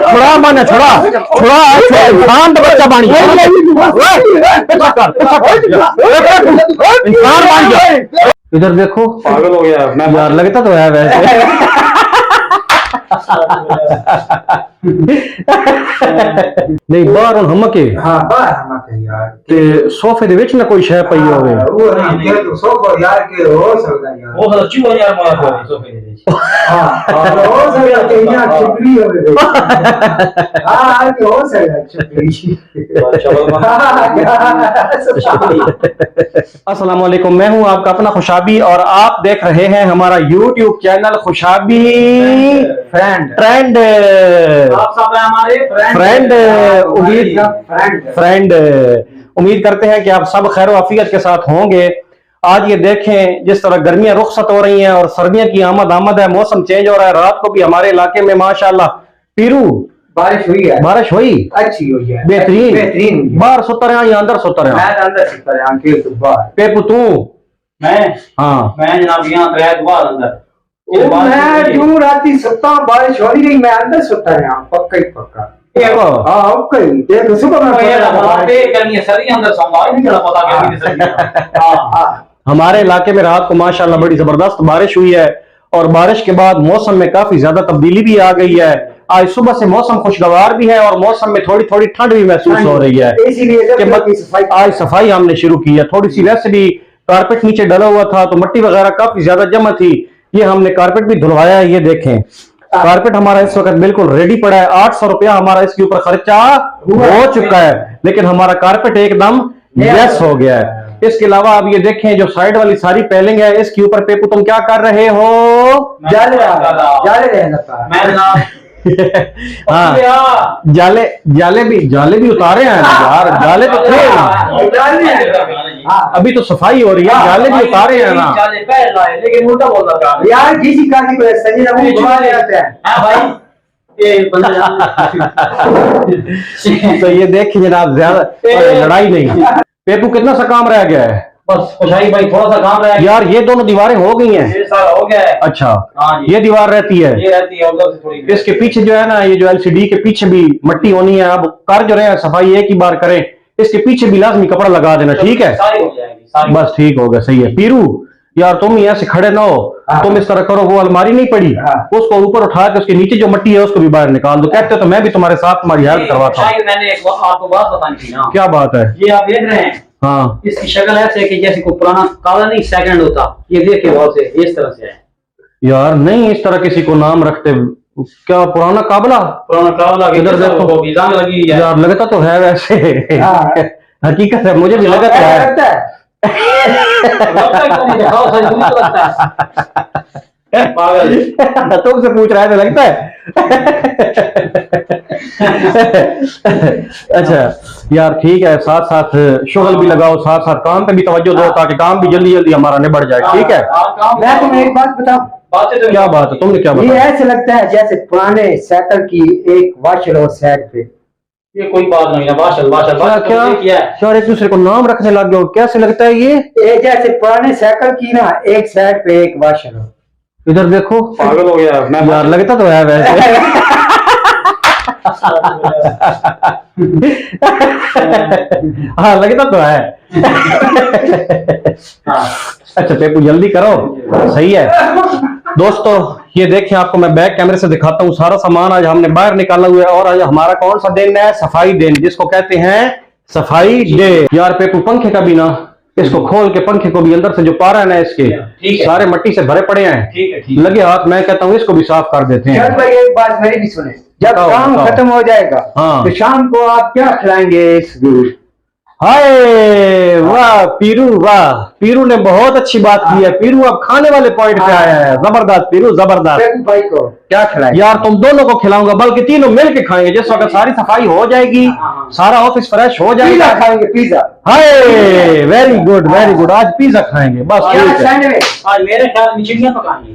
छोड़ा माने छोड़ा छोड़ा इंसान तो बच्चा बन गया इंसान बन गया। इधर देखो पागल हो गया मैं यार, लगता तो है वैसे। नहीं बाहर हम के हाँ बाहर हम के यार ते सोफे दे विच ना कोई शय पई होवे। वो नहीं के तो सोफा यार के हो सकता यार वो तो चूहा यार मार सोफे दे हां हो सकता के यहाँ छिपरी होवे हां के हो सकता छिपरी। अस्सलाम वालेकुम, मैं हूं आपका अपना खुशाबी और आप देख रहे हैं हमारा YouTube चैनल खुशाबी ट्रेंड। आप सब हमारे फ्रेंड उम्मीद करते हैं कि आप सब खैर आफियत के साथ होंगे। आज ये देखें जिस तरह गर्मियां रुखसत हो रही हैं और सर्दियों की आमद है, मौसम चेंज हो रहा है। रात को भी हमारे इलाके में माशाल्लाह पीरू बारिश हुई है, बारिश हुई अच्छी हुई है, बेहतरीन। बाहर सुतर हैं या अंदर सुतर हैं? मैं अंदर सुतर हैं के तो बाहर। पेपू तू? मैं हाँ मैं जनाब यहाँ किराए बाहर अंदर मैं क्यों राती सुता बारिश हो रही नहीं, मैं अंदर सुता है पक्का ही पक्का। हाँ ओके देख सुबह में हमारे इलाके में रात को माशाल्लाह बड़ी जबरदस्त बारिश हुई है और बारिश के बाद मौसम में काफी ज्यादा तब्दीली भी आ गई है। आज सुबह से मौसम खुशगवार भी है और मौसम में थोड़ी थोड़ी ठंड भी महसूस हो रही है। आज सफाई हमने शुरू की है। थोड़ी सी वैसे भी कारपेट नीचे डला हुआ था तो मिट्टी वगैरह काफी ज्यादा जमा थी, ये हमने कारपेट भी धुलवाया है। ये देखें कारपेट हमारा इस वक्त बिल्कुल रेडी पड़ा है। 800 रुपया हमारा इसके ऊपर खर्चा हो चुका है, लेकिन हमारा कारपेट एकदम यस हो गया है। इसके अलावा अब ये देखें जो साइड वाली सारी पैलिंग है इसके ऊपर पेपू तुम क्या कर रहे हो? हाँ जाले भी उतारे हैं यार, जाले तो थे अभी तो सफाई हो रही है, जाले भी उतारे हैं ना लेकिन उल्टा बोल रहा यार किसी का नहीं सही ना घुमा ले आते हैं भाई तो ये देखिए जनाब ज्यादा लड़ाई नहीं। पेपू कितना सा काम रह गया है? बस खुशाई भाई थोड़ा सा काम रह गया यार। ये दोनों दीवारें हो गई हैं, हो गया है। अच्छा हाँ ये दीवार रहती है, ये रहती है उधर से थोड़ी। इसके पीछे जो है ना ये जो LCD के पीछे भी मट्टी होनी है। अब कर जो रहे हैं सफाई एक ही बार करें, इसके पीछे भी लाजमी कपड़ा लगा देना, ठीक है? सारी हो जाएगी बस ठीक होगा, सही है। पीरू यार तुम यहाँ से खड़े ना हो, तुम इस तरह करो, वो अलमारी नहीं पड़ी उसको ऊपर उठा के उसके नीचे जो मट्टी है उसको भी बाहर निकाल दो। कहते हो तो मैं भी तुम्हारे साथ तुम्हारी हेल्प करवाता हूँ। मैंने आपको बात बतानी थी ना। क्या बात है? ये आप देख रहे हैं, हाँ इसकी शक्ल ऐसे है कि जैसे कोई पुराना काला नहीं सेकंड होता, ये देखिए बहुत से इस तरह से है यार। नहीं इस तरह किसी को नाम रखते क्या? पुराना काबला इधर देखो जंग लगी है यार, लगता तो है वैसे। हकीकत है, मुझे भी लगता है। तुमसे पूछ रहा है तो लगता है। अच्छा यार ठीक है, साथ साथ शुगल भी लगाओ, साथ साथ काम पे भी तवज्जो दो ताकि काम भी जल्दी जल्दी हमारा निबड़ जाए, ठीक है? मैं तुम्हें एक बात बताऊं। क्या बात है? तुमने क्या ये बताया? ऐसे लगता है जैसे पुराने साइकिल की एक वाशर हो साइड पे। ये कोई बात नहीं है। क्या यार एक दूसरे को नाम रखने लग गए हो, कैसे लगता है ये? जैसे पुराने साइकिल की ना एक साइड पे एक वाशर हो। इधर देखो पागल हो गया मैं यार, लगता तो है वैसे। हाँ लगता तो है। अच्छा पेपू जल्दी करो, सही है। दोस्तों ये देखें, आपको मैं बैक कैमरे से दिखाता हूँ सारा सामान आज हमने बाहर निकाला हुआ है। और आज हमारा कौन सा दिन है? सफाई दिन, जिसको कहते हैं सफाई डे। यार पेपू पंखे का भी ना, इसको खोल के पंखे को भी अंदर से जो पारा है ना इसके सारे मट्टी से भरे पड़े हैं, लगे हाथ। मैं कहता हूँ इसको भी साफ कर देते हैं। भाई एक बात मेरी भी सुने, जब काम खत्म हो जाएगा तो शाम को आप क्या खिलाएंगे? हाय वाह पीरू, वाह पीरू ने बहुत अच्छी बात की है। पीरू अब खाने वाले पॉइंट पे आया है। जबरदस्त पीरू, जबरदस्त। भाई को क्या खिलाएंगे? यार तुम दोनों को खिलाऊंगा, बल्कि तीनों मिल के खाएंगे। जिस वक्त सारी सफाई हो जाएगी, सारा ऑफिस फ्रेश हो जाएगा, खाएंगे pizza. Hi very good very good, आज पिज्जा खाएंगे बस। आज मेरे ख्याल में चिड़िया पकाएंगे।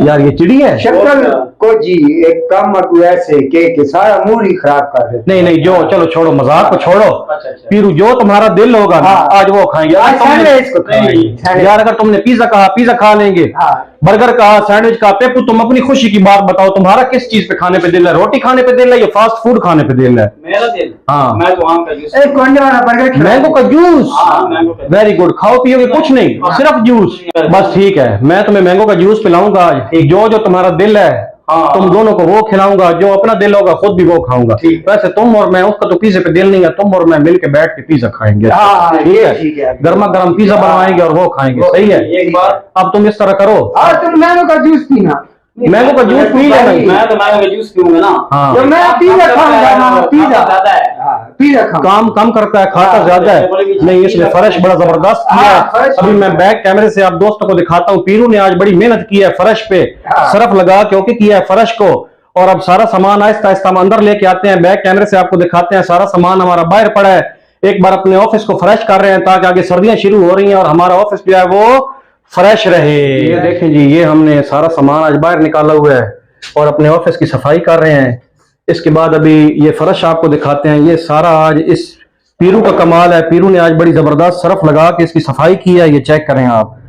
यार ये चिड़ी है, शक्कर को जी एक काम तू ऐसे के सारा मूड ही खराब कर दे। नहीं नहीं, जो चलो छोड़ो, मजाक को छोड़ो। अच्छा। पीरू, जो तुम्हारा दिल होगा ना हाँ। आज वो खाएंगे। आज तुमने- सैंडविच को खाएंगे। नहीं, यार अगर तुमने पिज्जा कहा पिज्जा खा लेंगे, हाँ। बर्गर कहा, सैंडविच कहा। पेपू, तुम अपनी खुशी की बात बताओ, तुम्हारा किस चीज पे खाने पे दिल है? रोटी खाने पे दिल है या फास्ट फूड खाने पे दिल है? मेरा दिल, हाँ। मैं तो आम का जूस। एक कोने वाला बर्गर खिला। मैंगो का जूस, हाँ, मैंगो का। Very good. खाओ पियोगे कुछ नहीं, हाँ। सिर्फ जूस? बस ठीक है, मैं तुम्हें मैंगो का जूस पिलाऊंगा आज। जो जो तुम्हारा दिल है हाँ। तुम दोनों को वो खिलाऊंगा, जो अपना दिल होगा खुद भी वो खाऊंगा। ठीक। वैसे तुम और मैं, उसका तो पिज्जे पे दिल नहीं है, तुम और मैं मिलके बैठ के पिज्जा खाएंगे। हाँ, ठीक ये है, ठीक है। गर्मा गर्म पिज्जा बनवाएंगे और वो खाएंगे। सही है। एक बार अब तुम इस तरह करो, हाँ तुम मैंगो का जूस पीना। मैंगो का जूस पी लेना। मैं तो मैंगो का जूस पीऊंगा ना। हाँ। तो मैं पिज्जा खाऊंगा ना, पिज्जा ज्यादा है। हाँ, पिज्जा खाऊंगा। काम कम करता है, खाता ज्यादा है। नहीं, इसने फर्श बड़ा जबरदस्त किया हाँ, है। फर्श। अभी मैं बैक कैमरे से आप दोस्तों को दिखाता हूँ। पीरू ने आज बड़ी मेहनत की है फर्श पे, हाँ। सरफ लगा क्योंकि किया है फर्श को। और अब सारा सामान आहिस्ता आहिस्ता हम अंदर लेके आते हैं, बैक कैमरे से आपको दिखाते हैं। सारा सामान हमारा बाहर पड़ा है। एक बार अपने ऑफिस को फ्रेश कर रहे हैं ताकि आगे सर्दियां शुरू हो रही हैं और हमारा ऑफिस जो है वो फ्रेश रहे। ये देखें जी, ये हमने सारा सामान आज बाहर निकाला हुआ है और अपने ऑफिस की सफाई कर रहे हैं। इसके बाद अभी ये फर्श आपको दिखाते हैं। ये सारा आज इस पीरू का कमाल है। पीरू ने आज बड़ी जबरदस्त सरफ लगा के इसकी सफाई की है, ये चेक करें आप।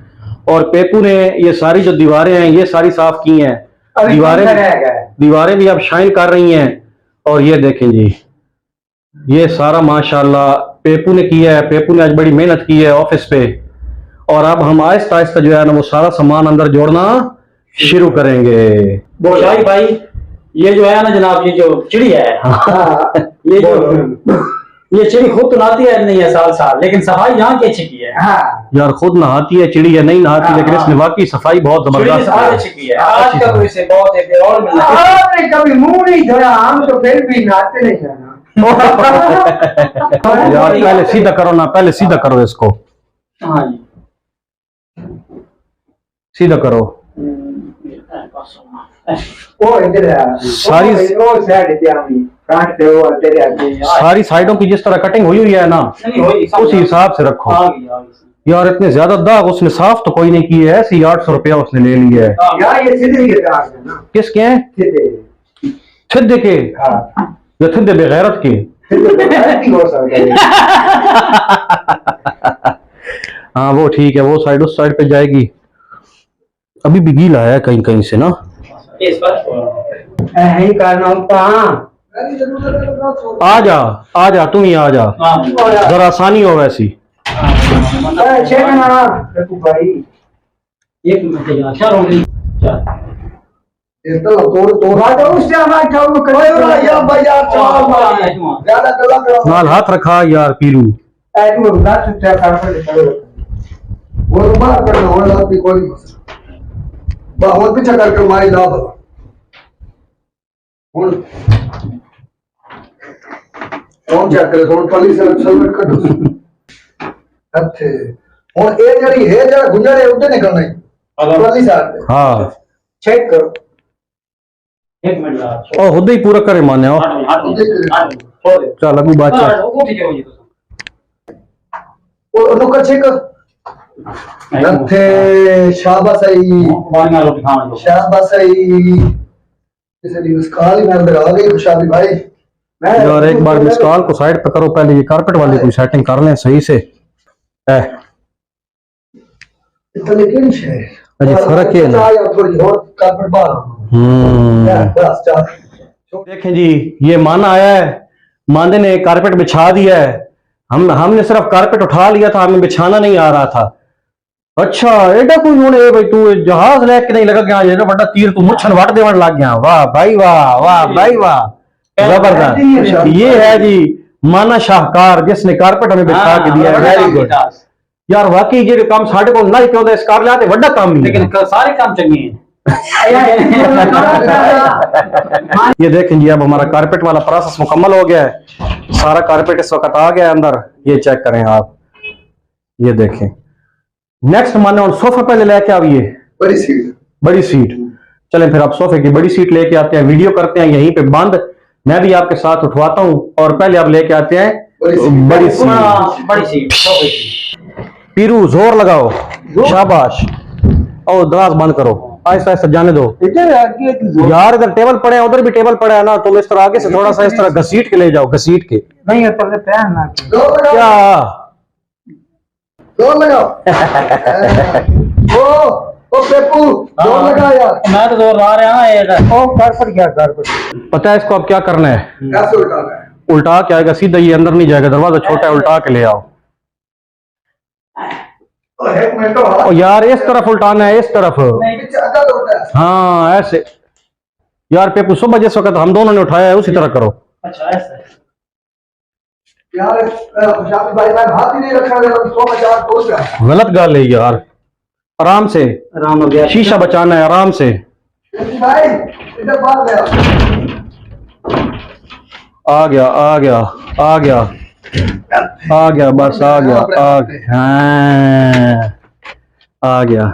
और पेपू ने ये सारी जो दीवारें हैं ये सारी साफ की हैं। अभी दीवारें अंदर रह गए। दीवारें भी अब शाइन कर रही हैं। और ये देखें जी, ये सारा माशाल्लाह पेपू ने किया है। पेपू ने आज बड़ी मेहनत की है ऑफिस पे। और अब हम आहिस्ता आहिस्ता जो है ना वो सारा सामान अंदर जोड़ना शुरू करेंगे। शाही भाई, ये जो है ना जनाब, ये जो चिड़ी है, हाँ, ये जो ये चिड़ी खुद तो नहाती है नहीं है साल साल, लेकिन सफाई यहाँ की अच्छी की है। हाँ। यार खुद नहाती है चिड़ी है, नहीं नहाती, हाँ, लेकिन हाँ। इसने वाकई सफाई बहुत चिड़ी की जबरदस्त सफाई की अच्छी है। की है। आज का तो इसे बहुत एक और मिलना है। आपने कभी मुंह नहीं धोया, हम तो फिर भी नाते नहीं जाना। यार पहले सीधा करो ना, पहले सीधा करो इसको, हाँ जी। सीधा करो। वो इधर है, सारी- वो साइड पे आमी काट पे वो तेरे आगे। सारी साइडों की जिस तरह कटिंग हुई है ना, नहीं होगी, उसी हिसाब से रखो। आ गई। यार इतने ज्यादा दाग उसने साफ तो कोई नहीं किए, ऐसे ही 800 रुपया उसने ले लिया है। यार ये सीधे के दाग है ना, किसके हैं? सीधे। थिद्दे के हाँ, या थिद्दे बेगैरत के? ऐसी हो सकता है। हाँ वो ठीक है, वो साइड उस साइड पे जाएगी। अभी भी गीला है कहीं कहीं से ना। इस पर यही करना होता। हाँ, आ जा तुम ही आ जा, जरा आसानी हो वैसी। चेक ना रखो भाई। एक मिनट यार, चल हो गई। चल इतना तोड़ बात उससे हमारा क्या वो कर या भैया चाल भाई ज्यादा गला करो नाल हाथ रखा यार पीलू। ऐसे वो बात सुनता कर करो। वो बात करना और आप भी कोई मसला बहुत पीछे करके मारी ला भला ਹੁਣ ਕੌਣ ਚੈੱਕ ਕਰੇ ਹੁਣ ਪਲੀ ਸਬਮਿਟ ਕੱਢੋ ਅੱਛੇ ਹੁਣ ਇਹ ਜਿਹੜੀ ਹੈ ਜਿਹੜਾ ਗੁੰਝਾ ਹੈ ਉੱਤੇ ਨਿਕਲਣਾ ਹੈ ਪਲੀ ਸਾਈਡ ਤੇ हाँ चेक करो। एक मिनट यार, ओ खुद ही पूरा करे माने हो। हट छोड़ दे। चल अभी बात हाँ, चल। वो ठीक है, वो ये तो ਉਹ ਨੁਕਰ ਚੈੱਕ ਅੱਥੇ ਸ਼ਾਬਾਸ਼ ਆਈ पानी में रोटी खाने दो। शाबाश आई किसी दिन काल ही अंदर आ गई खुशाली भाई मैं यार एक बार मिस कॉल को साइड पे करो, पहले ये कारपेट वाली कोई सेटिंग कर लें सही से। इतने क्यों है अजी फर्क है ना। यार थोड़ी और कारपेट बाहर बस चल देखें जी, ये माना आया है, माने ने कारपेट बिछा दिया है। हमने सिर्फ कारपेट उठा लिया था, हमें बिछाना नहीं आ रहा था। अच्छा एडा कोई होने भाई, तू जहाज लेके नहीं लगा गया, ये बड़ा तीर तू मुच्छन वाट देवन लग गया। वाह भाई वाह, वाह भाई वाह, जबरदस्त। ये है जी माना शाहकार, जिसने कारपेट हमें बिछा के दिया है। वेरी गुड यार, वाकई ये काम साढ़े को नहीं क्यों इस कार लाते वड्डा काम ही है। लेकिन सारे काम चंगे हैं। ये देखें जी, अब हमारा कारपेट वाला प्रोसेस मुकम्मल हो गया है। सारा कारपेट इस वक्त आ गया है अंदर, ये चेक करें आप, ये देखें। नेक्स्ट माने और सोफा पहले लेके आइए, बड़ी सीट बड़ी सीट। चलें फिर आप सोफे की बड़ी सीट लेके आते हैं, वीडियो करते हैं यहीं पे बंद। मैं भी आपके साथ उठवाता हूं और पहले आप लेके आते हैं बड़ी सीट। बड़ी सीट। पीरू जोर लगाओ, शाबाश। और दराज बंद करो। आहिस्ता आहिस्ता जाने दो इधर आगे की जोर यार, इधर टेबल पड़े हैं, उधर भी टेबल पड़ा है ना, तुम इस तरह आगे से थोड़ा सा इस तरह घसीट के ले जाओ, घसीट के। नहीं है पहले पैर ना जोर लगाओ, क्या जोर लगाओ। ओ पेपू, जोर लगा यार। मैं तो जोर ला रहा है इधर। ओ कर पर क्या कर पर पता है इसको अब क्या करना है? कैसे उठाना है? उल्टा के आएगा, सीधा ये अंदर नहीं जाएगा, दरवाजा छोटा है, उल्टा के ले आओ। ओ एक मिनट हो। ओ यार, इस तरफ उल्टाना है, इस तरफ। पीछे अदद होता है। हाँ ऐसे। यार पेपू, सुबह जिस वक्त हम दोनों ने उठाया है उसी तरह करो। अच्छा ऐसे। यार शादी भाई मैं हाथ ही नहीं रखा, 100 टोल गया। गलत गाल है यार, आराम से, आराम हो गया। शीशा बचाना है, आराम से। भाई इधर बाहर ले आ गया आ गया आ गया आ गया, बस आ गया आ गया, हाँ, आ गया।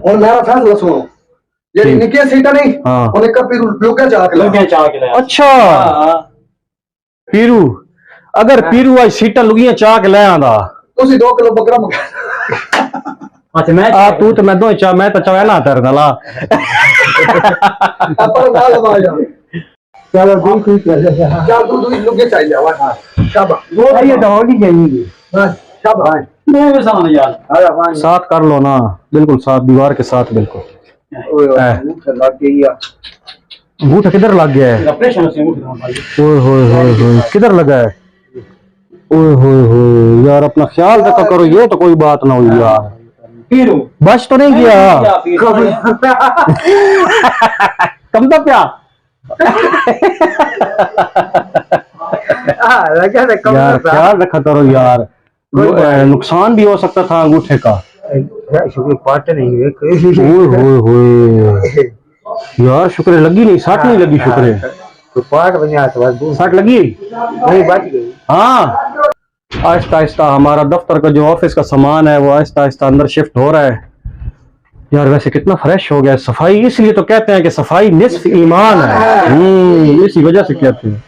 और मेरा फैसला सुनो, ये ठीक। निके सीटा नहीं, हाँ। उन्हें का फिर लुका चाक लोग लगा। क्या चाह के लाया? अच्छा हाँ। पीरू, अगर पीरू आज सीटा लुगियां चाह के ले आंदा तुसी 2 किलो बकरा मंगा। अच्छा मैं आ तू तो मैं दो चाह, मैं तो चाहे ना तेरे नाला। पर ना लगा यार। चलो ठीक ठीक है क्या तू लुके चाहिए आवाज। शाबाश। वो ये तो होनी चाहिए हाँ, शाबाश। मैं भी समझ यार। अरे वाह साथ कर लो ना, बिल्कुल साथ, दीवार के साथ बिल्कुल। लग गई है अंगूठा किधर लग गया है? ऑपरेशन से उठ रहा हूं भाई। ओए होए होए होए, किधर लगा है? ओए होए होए यार, अपना ख्याल रखा करो, ये तो कोई बात ना हुई यार। पीरू बच तो नहीं गया? कम तो क्या हां लगा तो कम यार, ख्याल रखा करो यार, नुकसान भी हो सकता था अंगूठे का। शुक्र पाट नहीं है ओए होए होए यार, शुक्र है लगी नहीं, साथ नहीं लगी, शुक्र है। तो पाट बना तो बस साथ लगी? नहीं बच गई। हाँ, आहिस्ता आहिस्ता हमारा दफ्तर का जो ऑफिस का सामान है वो आहिस्ता आहिस्ता अंदर शिफ्ट हो रहा है। यार वैसे कितना फ्रेश हो गया है, सफाई, इसलिए तो कहते हैं कि सफाई निस्फ ईमान है। इसी वजह से कहते हैं।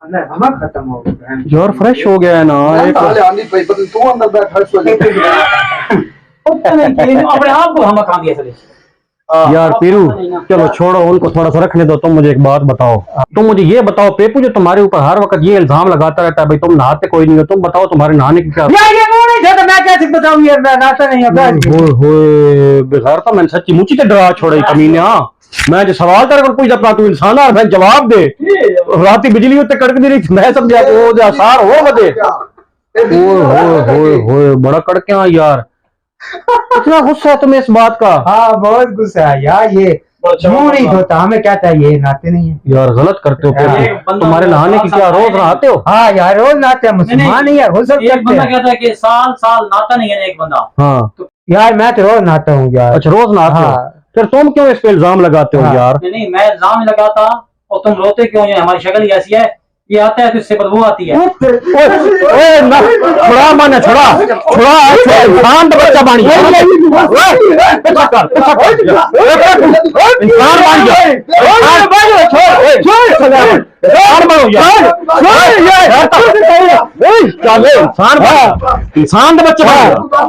अंदर हम खत्म हो गए यार फ्रेश हो गया है ना एक। ताले आंधी पे बदल तू अंदर बैठा इस वजह। अपने आप को हम खा दिया सर। यार पीरू, चलो छोड़ो उनको, थोड़ा सा रखने दो। तुम मुझे एक बात बताओ, तुम मुझे ये बताओ पेपू, जो तुम्हारे ऊपर हर वक्त ये इल्जाम लगाता रहता है भाई तुम नहाते कोई नहीं हो, तुम बताओ तुम्हारे नहाने की क्या? यार ये मुंह नहीं था तो मैं कैसे बताऊं यार, मैं नाश्ता नहीं है। होए होए बेकार, तो मैंने सच्ची मुची ते डरा छोड़े कमीने। मैं जो सवाल तेरे को पूछा अपना, तू इंसान है, मैं जवाब दे। राती बिजली उत्ते कड़क दी रही, मैं समझा कि वो जो आसार हो बदे। होए होए होए होए, बड़ा कड़किया यार, इतना गुस्सा है तुम्हें इस बात का? हाँ बहुत गुस्सा है यार, ये मुंह नहीं धोता, हमें क्या चाहिए, नहाते नहीं है यार गलत करते हो पेपू, तुम्हारे नहाने की क्या रोज नहाते हो? हाँ यार रोज नहाते हैं, मुसलमान नहीं है गुस्सा एक करते बंदा हैं कहता है कि साल साल नहाता नहीं है एक बंदा। हाँ यार, मैं तो रोज नहाता हूँ यार। अच्छा, रोज नहाते हो? हाँ। फिर तुम क्यों इस पे इल्जाम लगाते हो हाँ। यार? नहीं मैं इल्जाम नहीं लगाता, और तुम रोते क्यों हो? हमारी शक्ल ही ऐसी है, ये आता है तो इससे बदबू आती है। ओए ना, छोड़ा माने, छोड़ा छोड़ा, शांत बच्चा बन गया, इंसान बन गया, इंसान बन गया, इंसान बनो यार, चल इंसान बन, इंसान तो बच्चा बन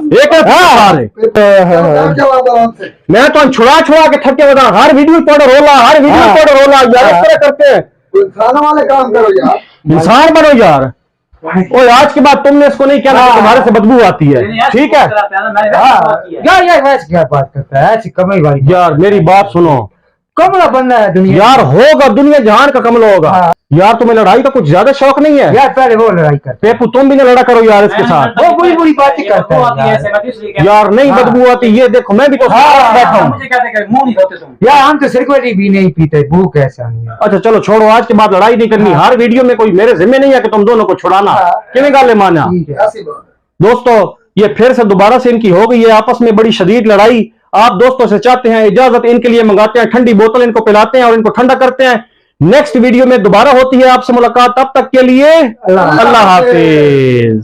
गया। एक मैं तो छुड़ा छुड़ा के थके बता, हर वीडियो पर रोला, हर वीडियो पर रोला यार, इस तरह करते हैं। खाना वाले काम करो यार। इंसान बनो यार। ओए आज के बाद तुमने इसको नहीं कहना कि तुम्हारे से बदबू आती है, ठीक है? यार वैसे क्या बात करता है, ऐसी कमाई वाली यार मेरी बात सुनो, कमला बंदा है दुनिया। यार होगा दुनिया जहान का कमल होगा। हाँ। यार तुम्हें लड़ाई का कुछ ज्यादा शौक नहीं है? यार पहले वो लड़ाई कर, पेपू तुम भी ना लड़ा करो यार इसके साथ। वो बुरी बुरी बातें करता है यार नहीं हाँ। बदबू आती, ये देखो मैं भी तो बैठा हूँ। मुझे कहते हैं मुंह नहीं धोते तुम। यार। हम तो सिरकोटी भी नहीं पीते, भूख ऐसा नहीं है। अच्छा चलो छोड़ो, आज के बाद लड़ाई नहीं करनी। हर वीडियो में कोई मेरे जिम्मे नहीं है कि तुम दोनों को छुड़ाना। हाँ। कितने गाले माना ठीक है। ऐसी बात। दोस्तों, ये फिर से दोबारा से इनकी हो गई है आपस में बड़ी शदीद लड़ाई। आप दोस्तों से चाहते हैं इजाजत, इनके लिए मंगाते हैं ठंडी बोतल, इनको पिलाते हैं और इनको ठंडा करते हैं। नेक्स्ट वीडियो में दोबारा होती है आपसे मुलाकात, तब तक के लिए अल्लाह हाफिज।